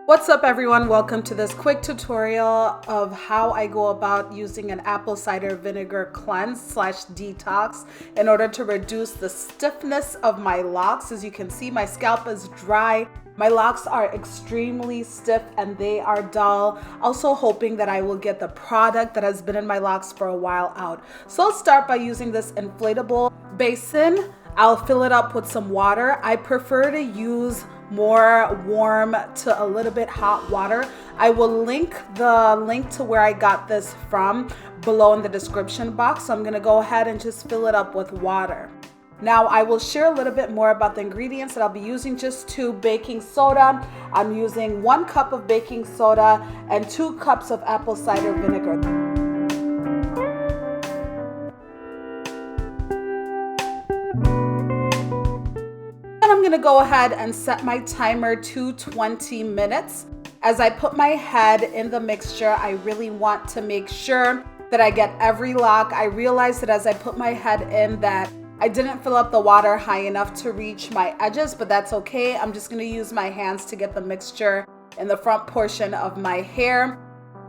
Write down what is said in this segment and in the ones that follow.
What's up everyone? Welcome to this quick tutorial of how I go about using an apple cider vinegar cleanse / detox in order to reduce the stiffness of my locks. As you can see, my scalp is dry. My locks are extremely stiff and they are dull. Also hoping that I will get the product that has been in my locks for a while out. So I'll start by using this inflatable basin. I'll fill it up with some water. I prefer to use more warm to a little bit hot water. I will link to where I got this from below in the description box. So I'm gonna go ahead and just fill it up with water. Now I will share a little bit more about the ingredients that I'll be using. Just 2 baking soda. I'm using 1 cup of baking soda and 2 cups of apple cider vinegar. I'm gonna go ahead and set my timer to 20 minutes. As I put my head in the mixture, I really want to make sure that I get every lock. I realized that as I put my head in that I didn't fill up the water high enough to reach my edges, but that's okay. I'm just gonna use my hands to get the mixture in the front portion of my hair.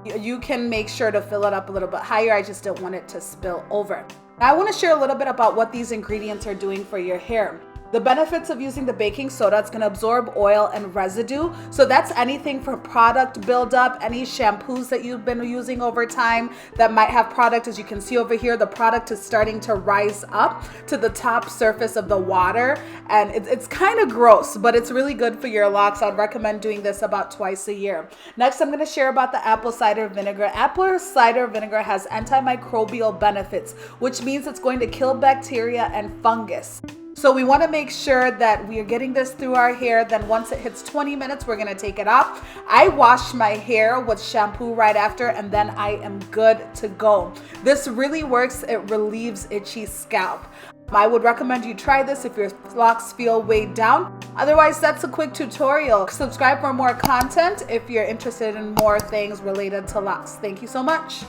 You can make sure to fill it up a little bit higher. I just don't want it to spill over. Now I wanna share a little bit about what these ingredients are doing for your hair. The benefits of using the baking soda, it's gonna absorb oil and residue. So that's anything from product buildup, any shampoos that you've been using over time that might have product. As you can see over here, the product is starting to rise up to the top surface of the water. And it's kind of gross, but it's really good for your locks. I'd recommend doing this about twice a year. Next, I'm gonna share about the apple cider vinegar. Apple cider vinegar has antimicrobial benefits, which means it's going to kill bacteria and fungus. So we want to make sure that we are getting this through our hair. Then once it hits 20 minutes, we're going to take it off. I wash my hair with shampoo right after, and then I am good to go. This really works. It relieves itchy scalp. I would recommend you try this if your locks feel weighed down. Otherwise, that's a quick tutorial. Subscribe for more content if you're interested in more things related to locks. Thank you so much.